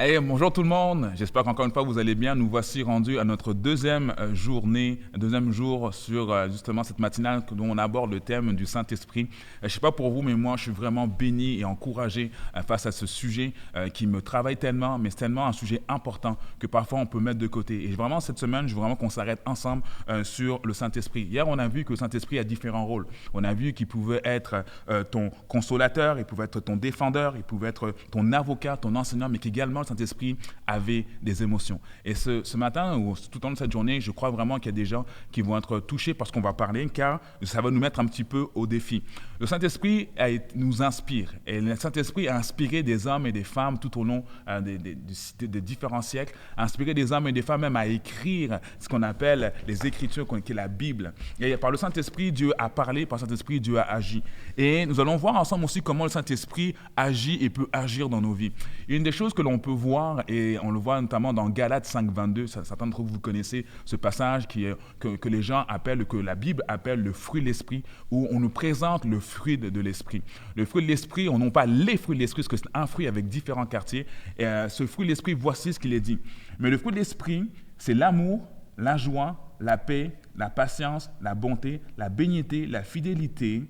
Hey, bonjour tout le monde, j'espère qu'encore une fois vous allez bien. Nous voici rendus à notre deuxième journée, deuxième jour sur justement cette matinale dont on aborde le thème du Saint-Esprit. Je ne sais pas pour vous, mais moi je suis vraiment béni et encouragé face à ce sujet qui me travaille tellement, mais c'est tellement un sujet important que parfois on peut mettre de côté. Et vraiment cette semaine, je veux vraiment qu'on s'arrête ensemble sur le Saint-Esprit. Hier, on a vu que le Saint-Esprit a différents rôles. On a vu qu'il pouvait être ton consolateur, il pouvait être ton défendeur, il pouvait être ton avocat, ton enseignant, mais qu'également le Saint-Esprit avait des émotions. Et ce matin, ou tout au long de cette journée, je crois vraiment qu'il y a des gens qui vont être touchés par ce qu'on va parler, car ça va nous mettre un petit peu au défi. Le Saint-Esprit nous inspire, et le Saint-Esprit a inspiré des hommes et des femmes tout au long des différents siècles, a inspiré des hommes et des femmes même à écrire ce qu'on appelle les Écritures, qui est la Bible. Et par le Saint-Esprit, Dieu a parlé, par le Saint-Esprit, Dieu a agi. Et nous allons voir ensemble aussi comment le Saint-Esprit agit et peut agir dans nos vies. Une des choses que l'on peut voir, et on le voit notamment dans Galates 5,22, certains d'entre vous connaissez ce passage que les gens appellent, que la Bible appelle le fruit de l'esprit, où on nous présente le fruit de l'esprit. Le fruit de l'esprit, on n'a pas les fruits de l'esprit, parce que c'est un fruit avec différents quartiers. Et ce fruit de l'esprit, voici ce qu'il est dit. Mais le fruit de l'esprit, c'est l'amour, la joie, la paix, la patience, la bonté, la bénignité, la fidélité,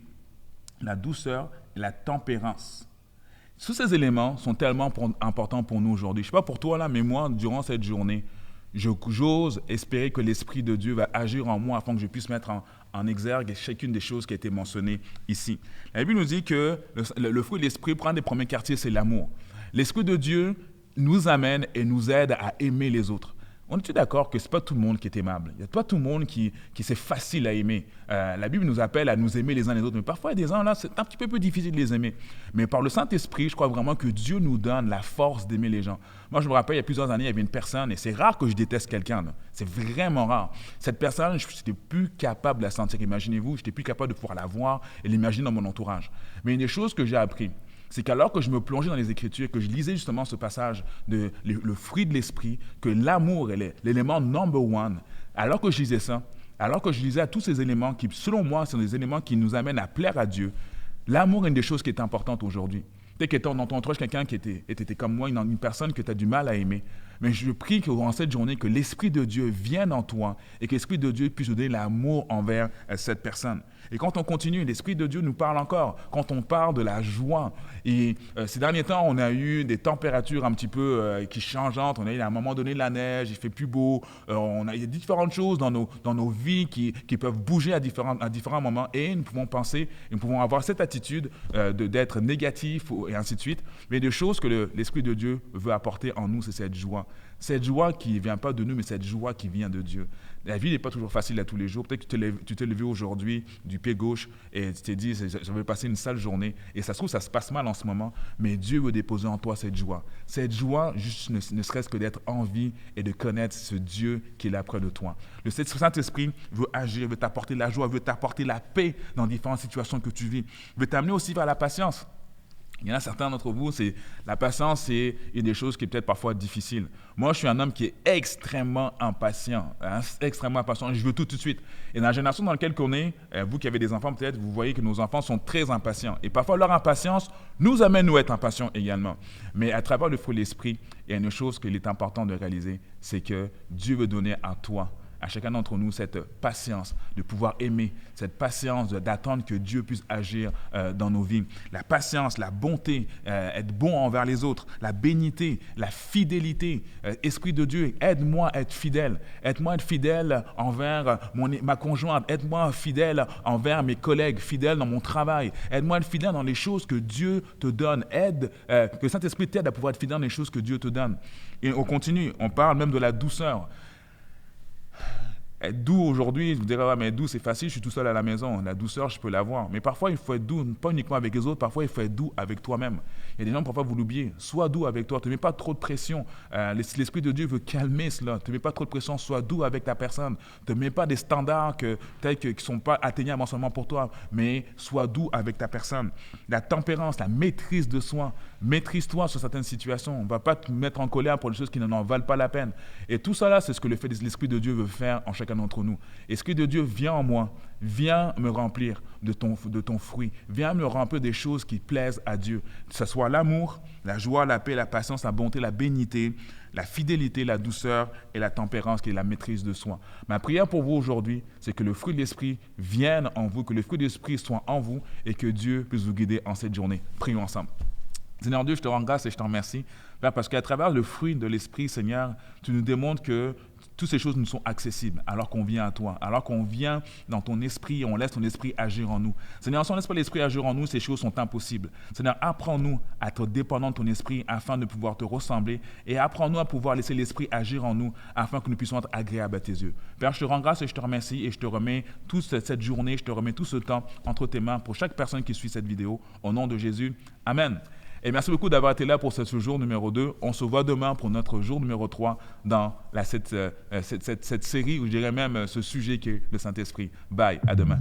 la douceur et la tempérance. Tous ces éléments sont tellement importants pour nous aujourd'hui. Je ne sais pas pour toi, là, mais moi, durant cette journée, j'ose espérer que l'Esprit de Dieu va agir en moi afin que je puisse mettre en exergue chacune des choses qui a été mentionnées ici. La Bible nous dit que le fruit de l'Esprit, prendre des premiers quartiers, c'est l'amour. L'Esprit de Dieu nous amène et nous aide à aimer les autres. On est d'accord que ce n'est pas tout le monde qui est aimable. Il n'y a pas tout le monde qui c'est facile à aimer. La Bible nous appelle à nous aimer les uns les autres. Mais parfois, il y a des gens là, c'est un petit peu plus difficile de les aimer. Mais par le Saint-Esprit, je crois vraiment que Dieu nous donne la force d'aimer les gens. Moi, je me rappelle, il y a plusieurs années, il y avait une personne, et c'est rare que je déteste quelqu'un. Là. C'est vraiment rare. Cette personne, je n'étais plus capable de la sentir. Imaginez-vous, je n'étais plus capable de pouvoir la voir et l'imaginer dans mon entourage. Mais une des choses que j'ai appris, c'est qu'alors que je me plongeais dans les Écritures, que je lisais justement ce passage de le fruit de l'esprit, que l'amour est l'élément number one, alors que je lisais ça, alors que je lisais à tous ces éléments qui, selon moi, sont des éléments qui nous amènent à plaire à Dieu, l'amour est une des choses qui est importante aujourd'hui. Peut-être que dans ton entourage, quelqu'un qui était comme moi, une personne que tu as du mal à aimer. Mais je prie que dans cette journée, que l'Esprit de Dieu vienne en toi et que l'Esprit de Dieu puisse nous donner l'amour envers cette personne. Et quand on continue, l'Esprit de Dieu nous parle encore. Quand on parle de la joie. Et ces derniers temps, on a eu des températures un petit peu qui changeantes. On a eu à un moment donné de la neige, il fait plus beau. Il y a différentes choses dans nos vies qui peuvent bouger à différents moments. Et nous pouvons penser, nous pouvons avoir cette attitude d'être négatif et ainsi de suite. Mais des choses que l'Esprit de Dieu veut apporter en nous, c'est cette joie. Cette joie qui ne vient pas de nous, mais cette joie qui vient de Dieu. La vie n'est pas toujours facile à tous les jours. Peut-être que tu t'es levé aujourd'hui du pied gauche et tu t'es dit, je vais passer une sale journée. Et ça se trouve, ça se passe mal en ce moment, mais Dieu veut déposer en toi cette joie. Cette joie, juste ne serait-ce que d'être en vie et de connaître ce Dieu qui est là près de toi. Le Saint-Esprit veut agir, veut t'apporter la joie, veut t'apporter la paix dans différentes situations que tu vis. Veut t'amener aussi vers la patience. Il y en a certains d'entre vous, la patience, c'est une des choses qui est peut-être parfois difficile. Moi, je suis un homme qui est extrêmement impatient, extrêmement impatient. Je veux tout de suite. Et dans la génération dans laquelle on est, vous qui avez des enfants, peut-être, vous voyez que nos enfants sont très impatients. Et parfois, leur impatience nous amène nous être impatients également. Mais à travers le fruit de l'esprit, il y a une chose qu'il est important de réaliser, c'est que Dieu veut donner à toi, à chacun d'entre nous, cette patience de pouvoir aimer, cette patience d'attendre que Dieu puisse agir dans nos vies. La patience, la bonté, être bon envers les autres, la bénignité, la fidélité. Esprit de Dieu, aide-moi à être fidèle. Aide-moi à être fidèle envers ma conjointe. Aide-moi fidèle envers mes collègues, fidèle dans mon travail. Aide-moi à être fidèle dans les choses que Dieu te donne. Que le Saint-Esprit t'aide à pouvoir être fidèle dans les choses que Dieu te donne. Et on continue, on parle même de la douceur. Être doux aujourd'hui, vous direz, mais être doux, c'est facile, je suis tout seul à la maison. La douceur, je peux l'avoir. Mais parfois, il faut être doux, pas uniquement avec les autres, parfois, il faut être doux avec toi-même. Il y a des gens, parfois, vous l'oubliez. Sois doux avec toi, ne te mets pas trop de pression. L'Esprit de Dieu veut calmer cela. Ne te mets pas trop de pression, sois doux avec ta personne. Ne te mets pas des standards qui ne sont pas atteignables en seulement pour toi, mais sois doux avec ta personne. La tempérance, la maîtrise de soi. Maîtrise-toi sur certaines situations. On ne va pas te mettre en colère pour des choses qui n'en valent pas la peine. Et tout ça là, c'est ce que l'Esprit de Dieu veut faire en chacun d'entre nous. L'Esprit de Dieu vient en moi, viens me remplir de ton fruit, viens me remplir des choses qui plaisent à Dieu, que ce soit l'amour, la joie, la paix, la patience, la bonté, la bénignité, la fidélité, la douceur et la tempérance qui est la maîtrise de soi. Ma prière pour vous aujourd'hui, c'est que le fruit de l'Esprit vienne en vous, que le fruit de l'Esprit soit en vous et que Dieu puisse vous guider en cette journée. Prions ensemble. Seigneur Dieu, je te rends grâce et je te remercie, Père, parce qu'à travers le fruit de l'Esprit, Seigneur, tu nous démontres que toutes ces choses nous sont accessibles alors qu'on vient à toi, alors qu'on vient dans ton esprit et on laisse ton esprit agir en nous. Seigneur, si on ne laisse pas l'esprit agir en nous, ces choses sont impossibles. Seigneur, apprends-nous à être dépendants de ton esprit afin de pouvoir te ressembler et apprends-nous à pouvoir laisser l'esprit agir en nous afin que nous puissions être agréables à tes yeux. Père, je te rends grâce et je te remercie et je te remets toute cette journée, je te remets tout ce temps entre tes mains pour chaque personne qui suit cette vidéo. Au nom de Jésus, Amen. Et merci beaucoup d'avoir été là pour ce jour numéro 2. On se voit demain pour notre jour numéro 3 dans cette série, ou je dirais même ce sujet qui est le Saint-Esprit. Bye, à demain.